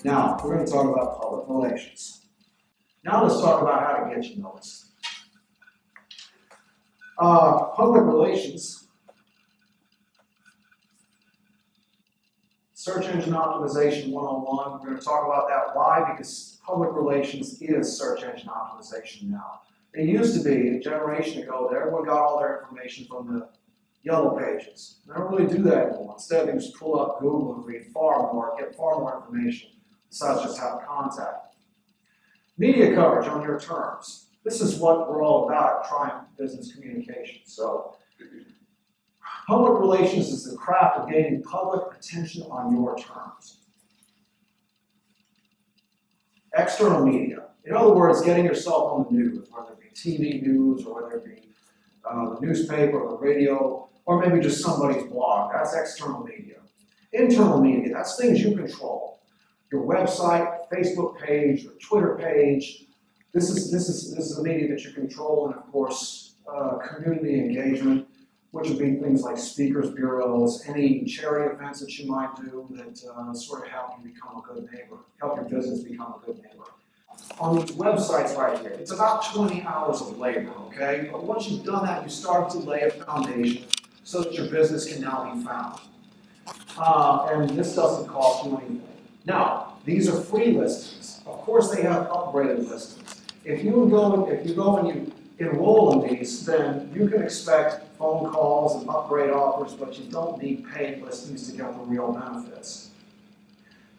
Now, we're going to talk about public relations. Now let's talk about how to get you noticed. Public relations, search engine optimization 101. We're going to talk about that. Why? Because public relations is search engine optimization now. It used to be, a generation ago, that everyone got all their information from the yellow pages. They don't really do that anymore. Instead, they just pull up Google and read far more, get far more information, besides just have contact. Media coverage on your terms. This is what we're all about at Triumph Business Communications. So, public relations is the craft of gaining public attention on your terms. External media. In other words, getting yourself on the news, whether it be TV news or whether it be the newspaper or the radio, or maybe just somebody's blog. That's external media. Internal media, that's things you control. Your website, Facebook page, or Twitter page. This is the media that you control, and of course, community engagement, which would be things like speakers bureaus, any charity events that you might do that sort of help you become a good neighbor, help your business become a good neighbor. On these websites right here, it's about 20 hours of labor, okay? But once you've done that, you start to lay a foundation so that your business can now be found. And this doesn't cost you anything. Now, these are free listings. Of course, they have upgraded listings. If you go and you enroll in these, then you can expect phone calls and upgrade offers, but you don't need paid listings to get the real benefits.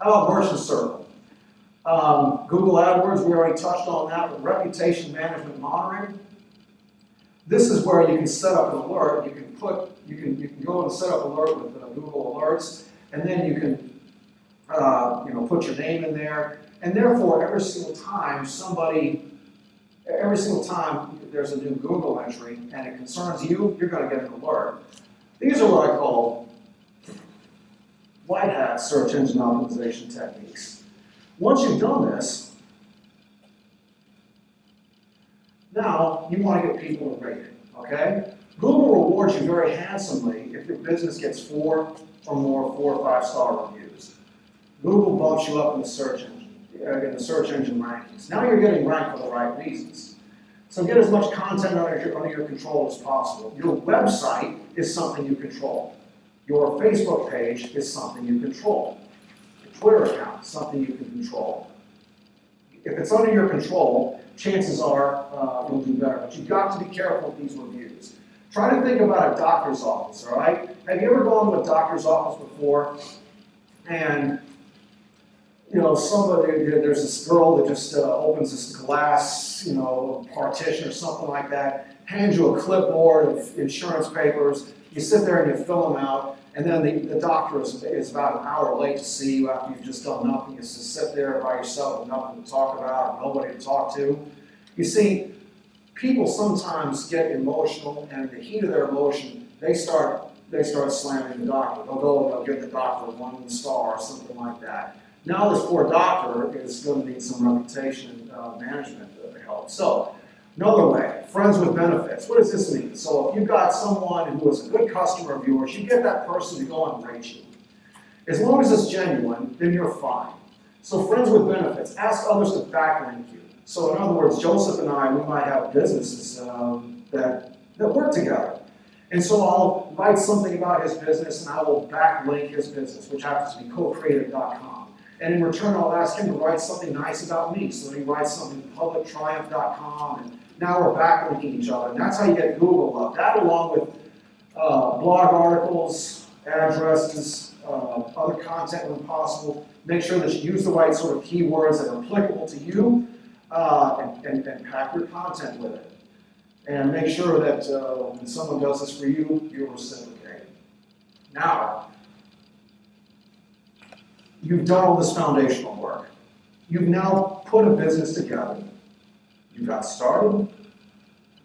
How about Merchant Circle? Google AdWords, we already touched on that, but reputation management monitoring. This is where you can set up an alert. You can go and set up an alert with Google Alerts, and then you can put your name in there, and therefore every single time there's a new Google entry and it concerns you, you're going to get an alert. These are what I call white hat search engine optimization techniques. Once you've done this, now you want to get people to rate it, okay? Google rewards you very handsomely if your business gets 4 or 5-star reviews. Google bumps you up in the search engine rankings. Now you're getting ranked for the right reasons. So get as much content under your control as possible. Your website is something you control. Your Facebook page is something you control. Your Twitter account is something you can control. If it's under your control, chances are you'll do better. But you've got to be careful with these reviews. Try to think about a doctor's office, all right? Have you ever gone to a doctor's office before and there's this girl that just opens this glass, partition or something like that, hands you a clipboard of insurance papers, you sit there and you fill them out, and then the doctor is about an hour late to see you after you've just done nothing. You just sit there by yourself with nothing to talk about, nobody to talk to. You see, people sometimes get emotional, and in the heat of their emotion, they start slamming the doctor. They'll give the doctor 1 star or something like that. Now this poor doctor is going to need some reputation management help. So, another way, friends with benefits. What does this mean? So if you've got someone who is a good customer of yours, you get that person to go and rate you. As long as it's genuine, then you're fine. So friends with benefits, ask others to backlink you. So in other words, Joseph and I, we might have businesses that work together. And so I'll write something about his business and I will backlink his business, which happens to be cocreative.com. And in return, I'll ask him to write something nice about me. So he writes something publictriumph.com, and now we're backlinking each other. And that's how you get Google up. That, along with blog articles, addresses, other content when possible. Make sure that you use the right sort of keywords that are applicable to you, and pack your content with it. And make sure that when someone does this for you, you're reciprocating. Now, you've done all this foundational work. You've now put a business together. You got started.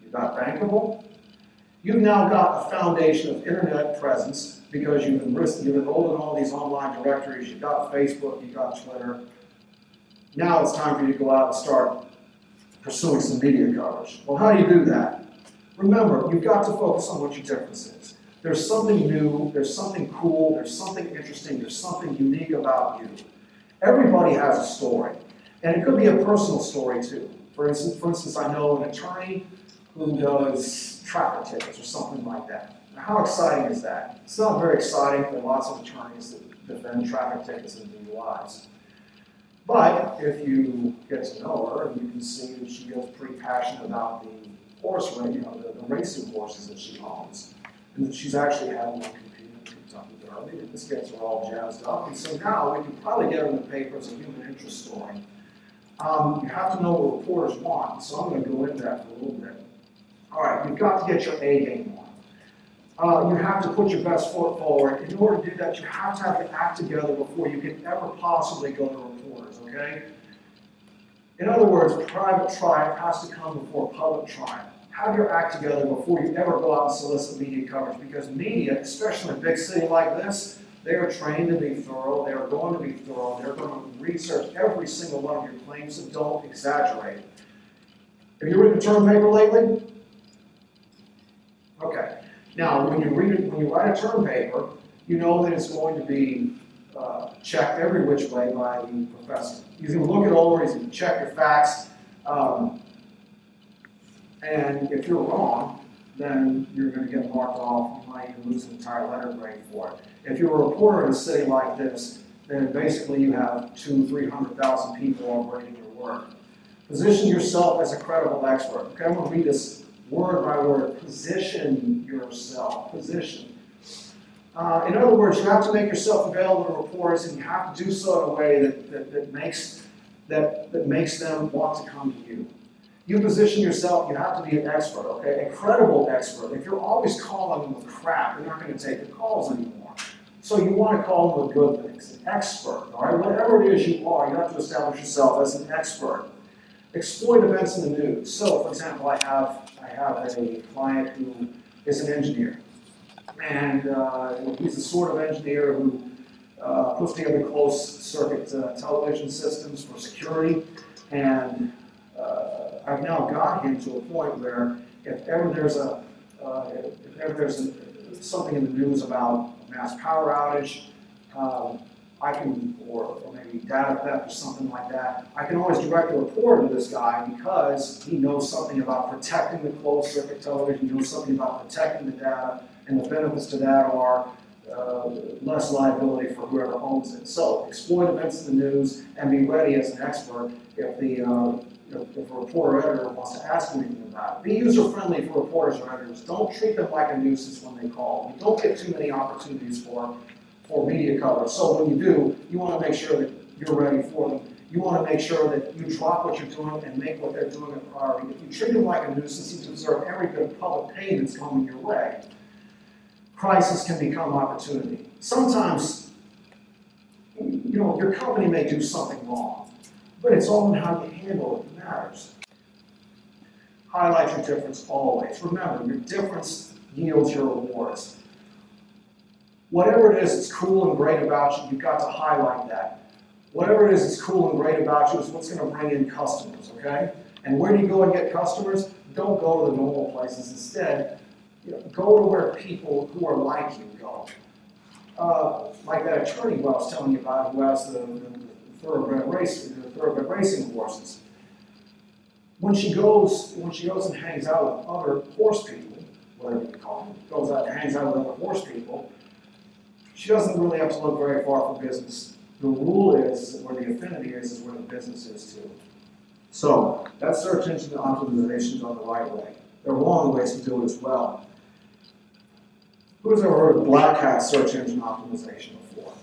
You got bankable. You've now got a foundation of internet presence because you've enrolled in all these online directories. You've got Facebook, you've got Twitter. Now it's time for you to go out and start pursuing some media coverage. Well, how do you do that? Remember, you've got to focus on what your difference is. There's something new, there's something cool, there's something interesting, there's something unique about you. Everybody has a story, and it could be a personal story too. For instance, I know an attorney who does traffic tickets or something like that. Now, how exciting is that? It's not very exciting for lots of attorneys that defend traffic tickets and DUIs. But if you get to know her, you can see that she gets pretty passionate about the horse race, the racing horses that she owns, and that she's actually had one compete in the Kentucky Derby, and this gets her all jazzed up. And so now we can probably get her in the paper as a human interest story. You have to know what reporters want, so I'm going to go into that for a little bit. All right, you've got to get your A game on. You have to put your best foot forward. In order to do that, you have to have your act together before you can ever possibly go to reporters, okay? In other words, private triumph has to come before public triumph. Have your act together before you ever go out and solicit media coverage, because media, especially in a big city like this, they are trained to be thorough, they are going to be thorough, they're going to research every single one of your claims, so don't exaggerate. Have you written a term paper lately? Okay. Now, when you write a term paper, you know that it's going to be checked every which way by the professor. He's going to look it over, he's going to check your facts, and if you're wrong, then you're going to get marked off. You might even lose an entire letter grade for it. If you're a reporter in a city like this, then basically you have 200,000 to 300,000 people all reading your work. Position yourself as a credible expert. Okay, I'm going to read this word by word. Position yourself. Position. In other words, you have to make yourself available to reporters, and you have to do so in a way that makes them want to come to you. You position yourself, you have to be an expert, okay? A credible expert. If you're always calling them with crap, they're not going to take the calls anymore. So you want to call them with good things. An expert, all right? Whatever it is you are, you have to establish yourself as an expert. Exploit events in the news. So, for example, I have a client who is an engineer. And he's the sort of engineer who puts together closed-circuit television systems for security. And I've now got him to a point where if ever there's something in the news about a mass power outage, I can, or maybe data theft or something like that, I can always direct a reporter to this guy because he knows something about protecting the closed-circuit television, he knows something about protecting the data, and the benefits to that are less liability for whoever owns it. So exploit events in the news and be ready as an expert if if a reporter or editor wants to ask anything about it. Be user-friendly for reporters or editors. Don't treat them like a nuisance when they call. You don't get too many opportunities for media coverage. So when you do, you want to make sure that you're ready for them. You want to make sure that you drop what you're doing and make what they're doing a priority. If you treat them like a nuisance, you deserve every bit of public pain that's coming your way. Crisis can become opportunity. Sometimes, your company may do something wrong, but it's all in how you handle it that matters. Highlight your difference always. Remember, your difference yields your rewards. Whatever it is that's cool and great about you, you've got to highlight that. Whatever it is that's cool and great about you is what's going to bring in customers, okay? And where do you go and get customers? Don't go to the normal places. Instead, go to where people who are like you go. Like that attorney who I was telling you about who has the thoroughbred racing horses. When she goes and hangs out with other horse people, whatever you call them, goes out and hangs out with other horse people, she doesn't really have to look very far for business. The rule is, where the affinity is where the business is too. So, that search engine optimization is on the right way. There are wrong ways to do it as well. Who's ever heard of black hat search engine optimization before?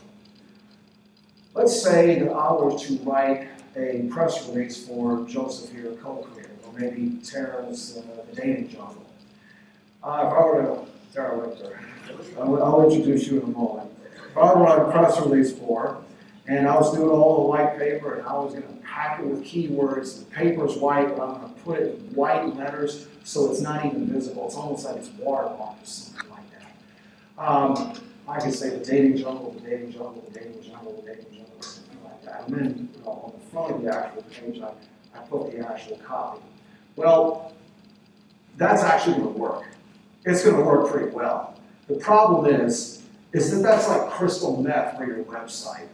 Let's say that I were to write a press release for Joseph here, co-creator, or maybe Tara's The Dating Jungle. If I were to, Tara Richter, I'll introduce you in a moment. If I were to write a press release for her, and I was doing all the white paper, and I was going to pack it with keywords. The paper's white, but I'm going to put it in white letters so it's not even visible. It's almost like it's watermarked or something like that. I could say the dating jungle, the dating jungle, the dating jungle, the dating jungle, something like that. And then on the front of the actual page, I put the actual copy. Well, that's actually going to work. It's going to work pretty well. The problem is that that's like crystal meth for your website.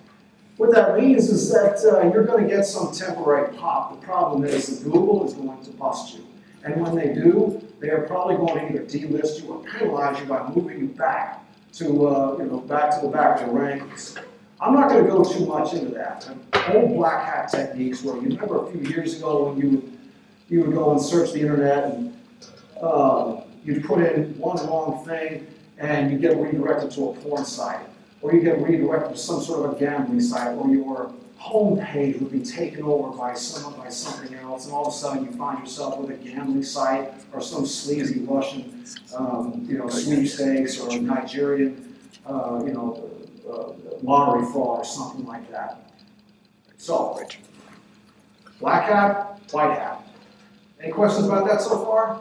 What that means is that you're going to get some temporary pop. The problem is that Google is going to bust you. And when they do, they are probably going to either delist you or penalize you by moving you back to back to the back of the rankings. I'm not going to go too much into that. Old black hat techniques where you remember a few years ago when you would go and search the internet and you'd put in one wrong thing and you get redirected to a porn site, or you get redirected to some sort of a gambling site, or your home page would be taken over by something else, and all of a sudden you find yourself with a gambling site or some sleazy Russian, sweepstakes or Nigerian, lottery fraud or something like that. So, black hat, white hat. Any questions about that so far?